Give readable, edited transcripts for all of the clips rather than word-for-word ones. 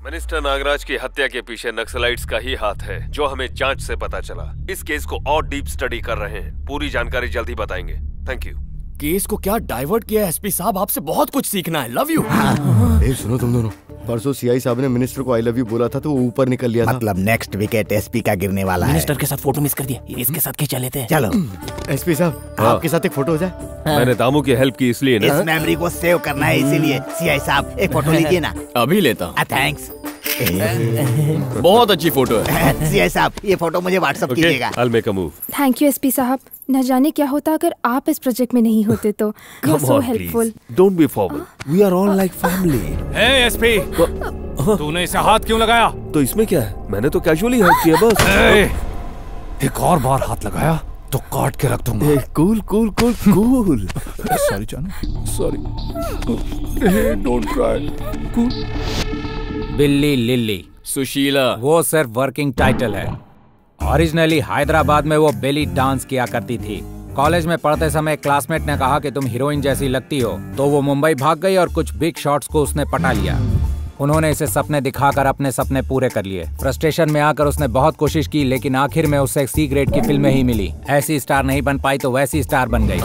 Minister Nagraj की हत्या के पीछे नक्सलाइट्स का ही हाथ है, जो हमें जांच से पता चला। इस केस को और डीप स्टडी कर रहे हैं, पूरी जानकारी जल्दी बताएंगे। Thank you. केस को क्या डाइवर्ट किया है एसपी साहब, आपसे बहुत कुछ सीखना है। Love you. सुनो तुम दोनों, परसों सीआई साहब ने मिनिस्टर को आई लव यू बोला था तो वो ऊपर निकल लिया था। मतलब नेक्स्ट विकेट एसपी का गिरने वाला है। मिनिस्टर के साथ फोटो मिस कर दिया, इसके साथ खींचा लेते हैं। चलो एसपी साहब आपके साथ एक फोटो हो जाए। मैंने दामू की हेल्प की इसलिए ना। इस मेमोरी को सेव करना है इसीलिए। सीआई साहब एक फोटो लीजिए ना। अभी लेता हूँ। थैंक्स। बहुत अच्छी फोटो है। सीआई साहब ये फोटो मुझे व्हाट्सएप कीजिएगा। I'll make a move. Thank you SP साहब। न जाने क्या होता अगर आप इस प्रोजेक्ट में नहीं होते तो। You are so helpful. Don't be forward. We are all like family. Hey SP, तूने इसे हाथ क्यों लगाया? तो इसमें क्या है, मैंने तो कैजुअली हेल्प किया बस। एक और बार हाथ लगाया तो काट के रख दूंगा। Cool cool cool cool. Sorry जानू, सॉरी। Don't cry. बिल्ली लिल्ली सुशीला वो सिर्फ वर्किंग टाइटल है। ओरिजिनली हैदराबाद में वो बेली डांस किया करती थी। कॉलेज में पढ़ते समय एक क्लासमेट ने कहा कि तुम हीरोइन जैसी लगती हो, तो वो मुंबई भाग गई और कुछ बिग शॉट्स को उसने पटा लिया। उन्होंने इसे सपने दिखाकर अपने सपने पूरे कर लिए। फ्रस्ट्रेशन में आकर उसने बहुत कोशिश की, लेकिन आखिर में उसे सी ग्रेड की फिल्में ही मिली। ऐसी स्टार नहीं बन पाई तो वैसी स्टार बन गई।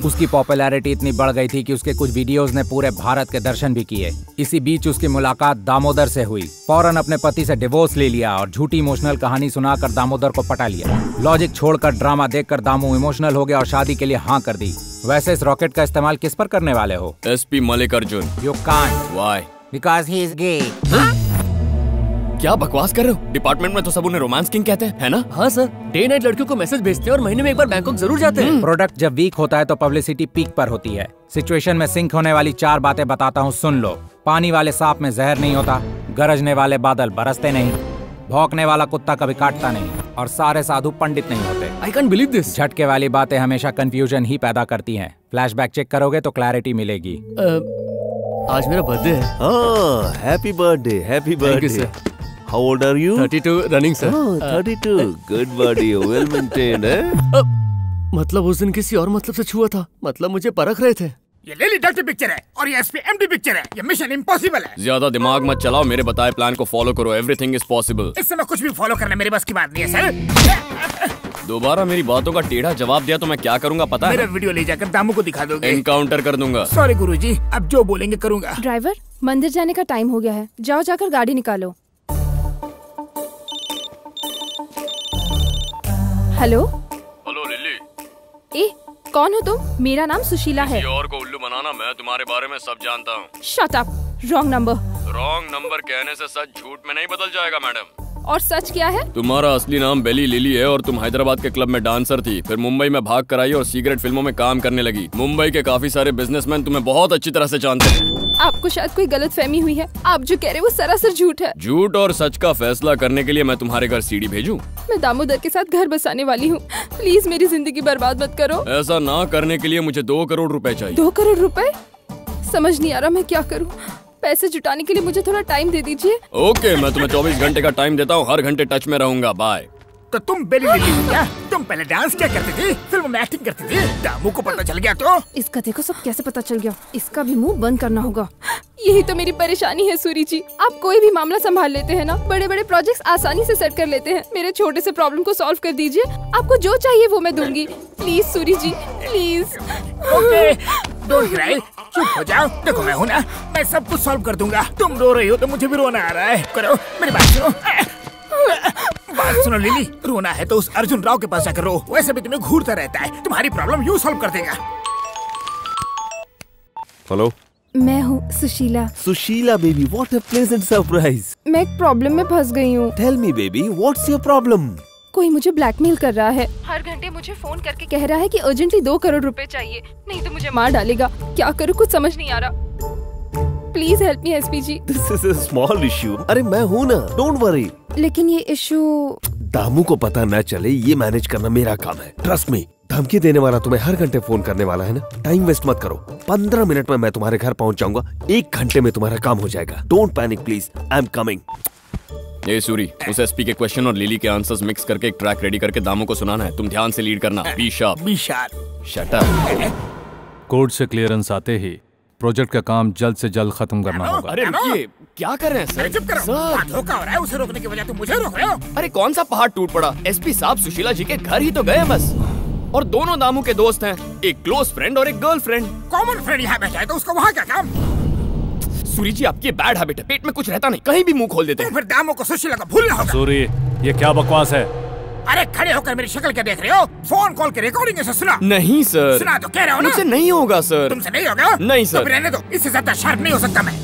उसकी पॉपुलैरिटी इतनी बढ़ गई थी कि उसके कुछ वीडियोस ने पूरे भारत के दर्शन भी किए। इसी बीच उसकी मुलाकात दामोदर से हुई। फौरन अपने पति से डिवोर्स ले लिया और झूठी इमोशनल कहानी सुनाकर दामोदर को पटा लिया। लॉजिक छोड़कर ड्रामा देखकर दामू इमोशनल हो गया और शादी के लिए हाँ कर दी। वैसे इस रॉकेट का इस्तेमाल किस पर करने वाले हो? SP Mallikarjun. You can't. Why? Because he is gay. क्या बकवास कर रहे हो? डिपार्टमेंट में तो सब उन्हें रोमांस किंग कहते हैं, है ना? हाँ सर, डे नाइट लड़कियों को मैसेज भेजते हैं और महीने में एक बार बैंकॉक जरूर जाते हैं। प्रोडक्ट जब वीक होता है तो पब्लिसिटी पीक पर होती है। सिचुएशन में सिंक होने वाली 4 बातें बताता हूँ, सुन लो। पानी वाले सांप में जहर नहीं होता, गरजने वाले बादल बरसते नहीं, भौंकने वाला कुत्ता कभी काटता नहीं, और सारे साधु पंडित नहीं होते। I can believe this. झटके वाली बातें हमेशा कंफ्यूजन ही पैदा करती हैं। फ्लैशबैक चेक करोगे तो क्लैरिटी मिलेगी। आज मेरा बर्थडे है। Happy birthday, happy birthday. How old are you? 32 running sir. 32. Good body, well maintained, है? मतलब उस दिन किसी और मतलब से छुआ था, मतलब मुझे परख रहे थे। ये लेली डर्टी पिक्चर है और ये एसपी एम्प्टी पिक्चर है। ये मिशन इम्पॉसिबल है। ज्यादा दिमाग मत चलाओ, मेरे बताए प्लान को फॉलो करो। Everything is possible. इस समय कुछ भी फॉलो करना मेरे बस की बात नहीं है सर। दोबारा मेरी बातों का टेढ़ा जवाब दिया तो मैं क्या करूंगा पता है? मेरा वीडियो ले जाकर दामू को दिखा दोगे। एनकाउंटर कर दूंगा। सॉरी गुरुजी, अब जो बोलेंगे करूंगा। ड्राइवर, मंदिर जाने का टाइम हो गया है, जाओ जाकर गाड़ी निकालो। Hello hello lily. ए, कौन हो तुम? मेरा नाम सुशीला है। किसी और को उल्लू बनाना, मैं तुम्हारे बारे में सब जानता हूँ। Shut up, wrong number. Wrong number कहने से सच झूठ में नहीं बदल जाएगा मैडम। और सच क्या है? तुम्हारा असली नाम बेली लिली है और तुम हैदराबाद के क्लब में डांसर थी, फिर मुंबई में भाग कर आई और सिगरेट फिल्मों में काम करने लगी। मुंबई के काफी सारे बिजनेसमैन तुम्हें बहुत अच्छी तरह से जानते हैं। आपको शायद कोई गलतफहमी हुई है। आप जो कह रहे हैं वो सरासर झूठ है। झूठ और सच का फैसला करने के लिए मैं तुम्हारे घर सीढ़ी भेजूं? मैं दामोदर के साथ घर बसाने वाली हूँ, प्लीज मेरी जिंदगी बर्बाद मत करो। ऐसा ना करने के लिए मुझे 2 करोड़ रुपए चाहिए। 2 करोड़ रुपए? समझ नहीं आ रहा मैं क्या करूँ। पैसे जुटाने के लिए मुझे थोड़ा टाइम दे दीजिए। ओके, मैं तुम्हें 24 घंटे का टाइम देता हूँ, हर घंटे टच में रहूंगा। बाय। तो तुम बेली लिली हो क्या? तुम पहले डांस क्या करती थी, फिल्म में एक्टिंग करती थी, दामू को पता चल गया तो? इसका देखो सब कैसे पता चल गया। इसका भी मुंह बंद करना होगा। यही तो मेरी परेशानी है सूरी जी। आप कोई भी मामला संभाल लेते हैं ना, बड़े बड़े प्रोजेक्ट्स आसानी से सेट कर लेते हैं। मेरे छोटे से प्रॉब्लम को सॉल्व कर दीजिए। आपको जो चाहिए वो मैं दूंगी। Please Suri ji, please. Okay, don't cry, चुप हो जाओ। देखो मैं हूँ ना, मैं सब कुछ सॉल्व कर दूंगा। तुम रो रही हो तो मुझे भी रोना आ रहा है। करो मेरी बात सुनो। बात सुनो लिली, रोना है तो उस अर्जुन राव के पास जाकर रो। वैसे भी तुम्हें घूरता रहता है, तुम्हारी प्रॉब्लम यूं सॉल्व कर देगा। हेलो, मैं हूँ Sushila. Sushila baby, what a pleasant surprise. मैं एक प्रॉब्लम में फंस गई हूँ। Tell me baby, what's your problem? कोई मुझे ब्लैकमेल कर रहा है। हर घंटे मुझे फोन करके कह रहा है कि अर्जेंटली 2 करोड़ रुपए चाहिए, नहीं तो मुझे मार डालेगा। क्या करूँ कुछ समझ नहीं आ रहा। Please help me SP ji. This is a small issue. अरे मैं हूँ ना, डोंट वरी। लेकिन ये इशू दामू को पता न चले, ये मैनेज करना मेरा काम है। Trust me. धमकी देने वाला तुम्हें हर घंटे फोन करने वाला है ना, टाइम वेस्ट मत करो। 15 मिनट में मैं तुम्हारे घर पहुंच जाऊंगा। 1 घंटे में तुम्हारा काम हो जाएगा। Don't panic please, I am coming. ये सूरी, उस एसपी के क्वेश्चन और लिली के आंसर्स मिक्स करके एक ट्रैक रेडी करके दामू को सुनाना है। तुम ध्यान से लीड करना। Be sharp. Be sharp. Shut up. Court से क्लियरेंस आते ही प्रोजेक्ट का काम जल्द से जल्द खत्म करना होगा। अरे रुकिए, क्या कर रहे हैं अरे सर? चुप करो। सर धोखा हो रहा है, उसे रोकने की वजह तुम मुझे रोक रहे हो। अरे कौन सा पहाड़ टूट पड़ा? एसपी साहब सुशीला जी के घर ही तो गए बस। और दोनों दामू के दोस्त हैं, एक क्लोज फ्रेंड और एक गर्लफ्रेंड। कॉमन फ्रेंड यहाँ बैठा है तो उसका वहाँ क्या काम? सूरी जी आपकी बैड हैबिट है, पेट में कुछ रहता नहीं, कहीं भी मुंह खोल देते तो हैं। फिर दामू को सुशीला को भूलना होगा। सूरी, ये क्या बकवास है? अरे खड़े होकर मेरी शक्ल क्या देख रहे हो? फोन कॉल की रिकॉर्डिंग है, सुना। नहीं सर, सुना तो कह रहा हूँ ना। मुझसे नहीं होगा सर। तुमसे नहीं होगा? नहीं सर। तो फिर रहने दो, इससे ज्यादा शार्प नहीं हो सकता मैं।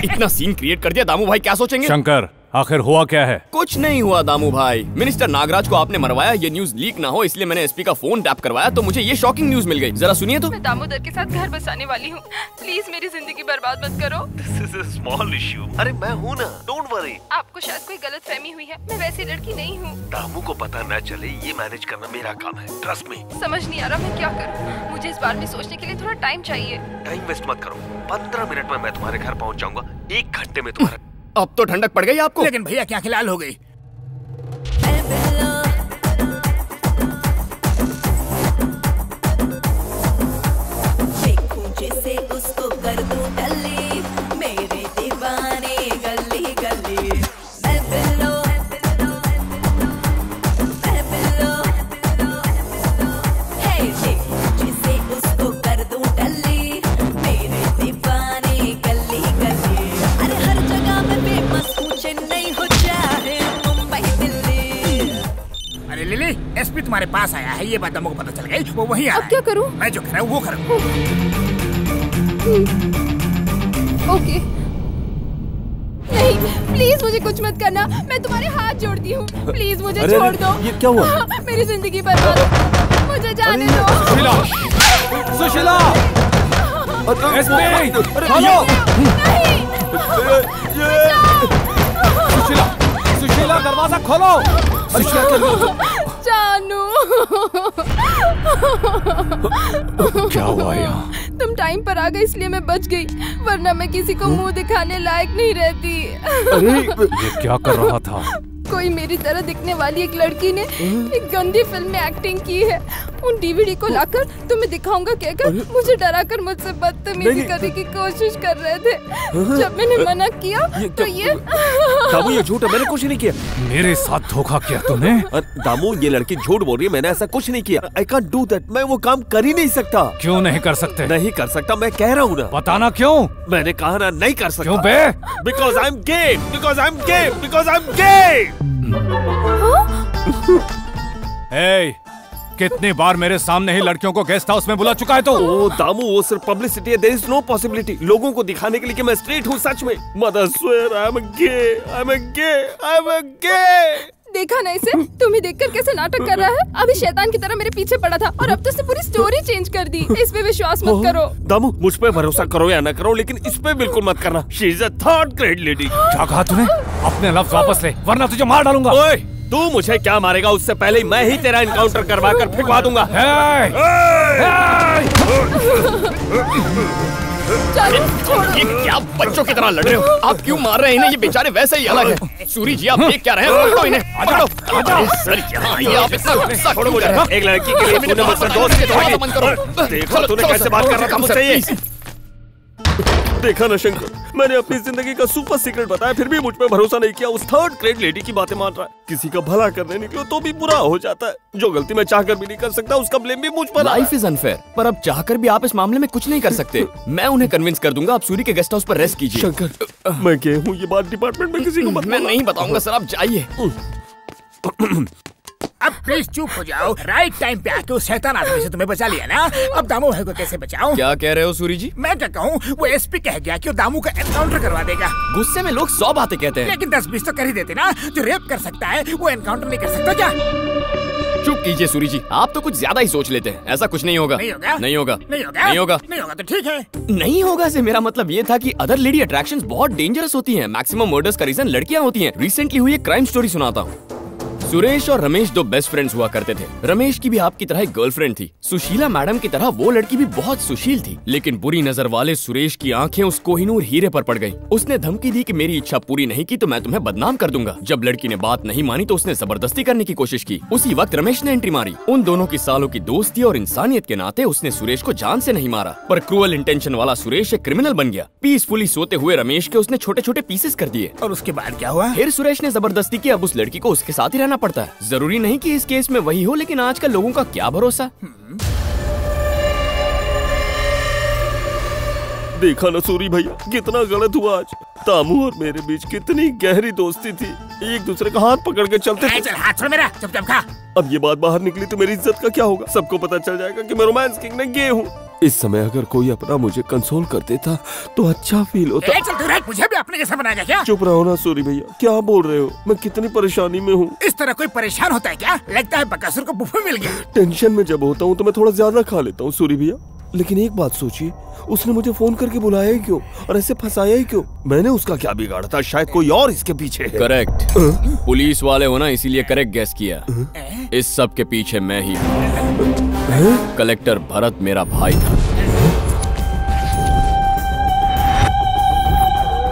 इतना सीन क्रिएट कर दिया, दामू भाई क्या सोचेंगे? शंकर, आखिर हुआ क्या है? कुछ नहीं हुआ दामू भाई, मिनिस्टर नागराज को आपने मरवाया, ये न्यूज लीक ना हो इसलिए मैंने एसपी का फोन टैप करवाया तो मुझे ये शॉकिंग न्यूज मिल गई। जरा सुनिए तो। मैं दामोदर के साथ घर बसाने वाली हूँ, प्लीज मेरी जिंदगी बर्बाद मत करो। This is a small issue. अरे मैं हूँ ना, डोंट वरी। आपको शायद कोई गलतफहमी हुई है, मैं वैसी लड़की नहीं हूँ। दामू को पता न चले, ये मैनेज करना मेरा काम है, ट्रस्ट मी। समझ नहीं आ रहा मैं क्या करूँ, मुझे इस बारे में सोचने के लिए थोड़ा टाइम चाहिए। टाइम वेस्ट मत करो, 15 मिनट में मैं तुम्हारे घर पहुँच जाऊंगा, 1 घंटे में तुम्हारा। अब तो ठंडक पड़ गई आपको। लेकिन भैया क्या लाल हो गई? जैसे उसको कर दूं टल्ली, मेरे दीवाने गली गली। मैं बिल्लो, हे जैसे उसको कर दूं टल्ली, मेरे दीवाने गली गली। अरे हर जगह में फेमस हूँ, चेन्नई हो चाहे मुंबई दिल्ली। अरे लिली, एसपी तुम्हारे पास आया है, ये बात दामू को पता चल गई, वो वही आ अब क्या करूँ? मैं जो कह रहा हूँ वो करो। ओके नहीं, प्लीज मुझे कुछ मत करना, मैं तुम्हारे हाथ जोड़ती हूँ, प्लीज मुझे छोड़ दो। ये क्या हुआ? मेरी जिंदगी बर्बाद, मुझे जाने दो। सुशीला, सुशीला, एसपी, हेलो, सुशीला, सुशीला दरवाजा खोलो। जानू, क्या हुआ यहाँ? तुम टाइम पर आ गए इसलिए मैं बच गई, वरना मैं किसी को मुंह दिखाने लायक नहीं रहती। ये क्या कर रहा था? कोई मेरी तरह दिखने वाली एक लड़की ने एक गंदी फिल्म में एक्टिंग की है, उन डीवीडी को लाकर तुम्हें दिखाऊंगा कहकर मुझे डराकर मुझसे बदतमीजी करने की कोशिश कर रहे थे। जब मैंने मना किया तो ये दामू ये झूठ है, मैंने कुछ नहीं किया। मेरे साथ धोखा किया तूने? दामू ये लड़की झूठ बोल रही है, मैंने ऐसा कुछ नहीं किया। आई कांट डू दैट, मैं वो काम कर ही नहीं सकता। क्यों नहीं कर सकते? नहीं कर सकता, मैं कह रहा हूँ ना। बताना क्यों? मैंने कहा ना, नहीं कर सकता। क्यों बे? Because I am gay, because I am gay, because I am gay. ए, कितनी बार मेरे सामने ही लड़कियों को गेस्ट हाउस में बुला चुका है तू? ओ दामू, वो सिर्फ पब्लिसिटी है, देयर इज नो पॉसिबिलिटी। लोगों को दिखाने के लिए कि मैं स्ट्रेट हूँ, सच में। Mother swear I am gay, I am gay, I am gay. देखा ना इसे, तुम्हें देखकर कैसे नाटक कर रहा है। अभी शैतान की तरह मेरे पीछे पड़ा था और अब तो उसने पूरी स्टोरी चेंज कर दी। इस पे विश्वास मत करो। दामू, मुझ पे भरोसा करो या ना करो, लेकिन इस पे बिल्कुल मत करना। She is a third grade lady. क्या कहा तूने? अपने लफ्ज वापस ले, वरना तुझे मार डालूंगा। ओए, तू मुझे क्या मारेगा? उससे पहले ही मैं ही तेरा इनकाउंटर करवा कर फिरवा दूंगा। ये क्या बच्चों की तरह लड़ रहे हो? आप क्यों मार रहे हैं इन्हें? ये बेचारे वैसे ही अलग हैं। सूरी जी आप देख क्या रहे हैं? पकड़ो इन्हें, पकड़ो। सर यहाँ आइए, आप इतना गुस्सा क्यों हो रहे हैं? एक लड़की के लिए तूने मुझसे दोस्त की तोड़ दी। देखो तूने कैसे बात कर रहा था मुझसे ये। देखा ना शंकर, मैंने अपनी जिंदगी का सुपर सीक्रेट बताया, फिर भी मुझ पे भरोसा नहीं किया। उस थर्ड ग्रेड लेडी की बातें मान रहा है। किसी का भला करने निकलो तो भी बुरा हो जाता है। जो गलती मैं चाहकर भी नहीं कर सकता, उसका ब्लेम भी मुझ पर। लाइफ इज अनफेयर, पर अब चाहकर भी आप इस मामले में कुछ नहीं कर सकते। मैं उन्हें कन्विंस कर दूंगा, आप सूरी के गेस्ट हाउस पर रेस्ट कीजिए। शंकर, मैं क्या हूँ, ये बात डिपार्टमेंट में किसी को मत मैं नहीं बताऊंगा सर, आप जाइए। अब प्लीज चुप हो जाओ। राइट टाइम पे आके उस शैतान आदमी से तुम्हें बचा लिया ना, अब दामू भाई को कैसे बचाऊं? क्या कह रहे हो सूरी जी? मैं क्या कहूँ, वो एसपी कह गया कि वो दामू का एनकाउंटर करवा देगा। गुस्से में लोग 100 बातें कहते हैं, लेकिन 10-20 तो कर ही देते ना। जो रेप कर सकता है वो एनकाउंटर नहीं कर सकता क्या? चुप कीजिए सूरी जी, आप तो कुछ ज्यादा ही सोच लेते हैं। ऐसा कुछ नहीं होगा। नहीं होगा? नहीं होगा। नहीं होगा? नहीं होगा। नहीं होगा तो ठीक है। नहीं होगा से मेरा मतलब ये था कि अदर लेडी अट्रैक्शंस बहुत डेंजरस होती हैं। मैक्सिमम मर्डर्स का रीजन लड़कियां होती हैं। रिसेंटली हुई एक क्राइम स्टोरी सुनाता हूँ। सुरेश और रमेश दो बेस्ट फ्रेंड्स हुआ करते थे। रमेश की भी आपकी तरह एक गर्लफ्रेंड थी। सुशीला मैडम की तरह वो लड़की भी बहुत सुशील थी, लेकिन बुरी नजर वाले सुरेश की आंखें उस कोहिनूर हीरे पर पड़ गईं। उसने धमकी दी कि मेरी इच्छा पूरी नहीं की तो मैं तुम्हें बदनाम कर दूंगा। जब लड़की ने बात नहीं मानी तो उसने जबरदस्ती करने की कोशिश की। उसी वक्त रमेश ने एंट्री मारी। उन दोनों की सालों की दोस्ती और इंसानियत के नाते उसने सुरेश को जान से नहीं मारा, पर क्रूअल इंटेंशन वाला सुरेश एक क्रिमिनल बन गया। पीसफुली सोते हुए रमेश के उसने छोटे छोटे पीसेस कर दिए। और उसके बाद क्या हुआ? फिर सुरेश ने जबरदस्ती की। अब उस लड़की को उसके साथ ही रहना पड़ता है। जरूरी नहीं कि इस केस में वही हो, लेकिन आजकल लोगों का क्या भरोसा। देखा ना सूरी भैया, कितना गलत हुआ आज। तामू और मेरे बीच कितनी गहरी दोस्ती थी, एक दूसरे का हाथ पकड़ के चलते थे। चल हाथ छोड़ मेरा, चुपचाप खा। अब ये बात बाहर निकली तो मेरी इज्जत का क्या होगा? सबको पता चल जाएगा कि मैं रोमांस किंग में गे हूँ। इस समय अगर कोई अपना मुझे कंसोल कर देता तो अच्छा फील होता। चल तू मुझे भी अपने जैसा बनाएगा क्या? चुप रहो ना सूरी भैया, क्या बोल रहे हो? मैं कितनी परेशानी में हूँ। इस तरह कोई परेशान होता है क्या? लगता है बकासुर को बुफे मिल गया। टेंशन में जब होता हूँ तो मैं थोड़ा ज्यादा खा लेता हूँ सूरी भैया, लेकिन एक बात सोचिए, उसने मुझे फोन करके बुलाया ही क्यों और ऐसे फंसाया ही क्यों? मैंने उसका क्या बिगाड़ा था? शायद कोई और इसके पीछे है। करेक्ट, पुलिस वाले हो ना, इसीलिए करेक्ट गेस किया। इस सब के पीछे मैं ही हूँ। कलेक्टर भरत मेरा भाई था।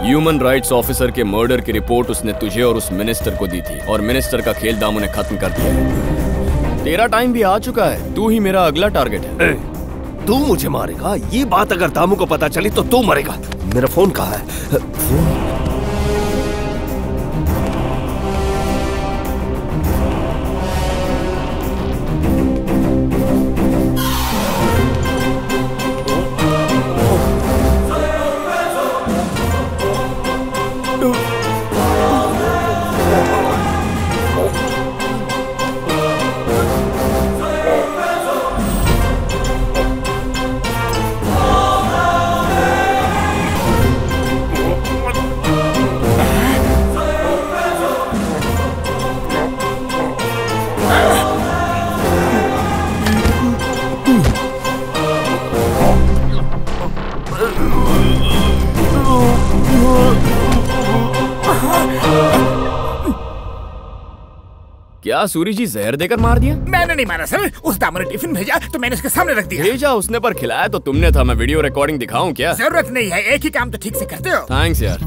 ह्यूमन राइट्स ऑफिसर के मर्डर की रिपोर्ट उसने तुझे और उस मिनिस्टर को दी थी, और मिनिस्टर का खेल दामू ने खत्म कर दिया। तेरा टाइम भी आ चुका है, तू ही मेरा अगला टारगेट है। तू मुझे मारेगा? ये बात अगर दामू को पता चली तो तू मरेगा। मेरा फोन कहाँ है? फोन? क्या सूरी जी जहर देकर मार दिया? मैंने नहीं मारा सर, उस दामू ने टिफिन भेजा तो मैंने उसके सामने रख दिया। भेजा उसने पर खिलाया तो तुमने था। मैं वीडियो रिकॉर्डिंग दिखाऊं क्या? जरूरत नहीं है, एक ही काम तो ठीक से करते हो। थैंक्स यार।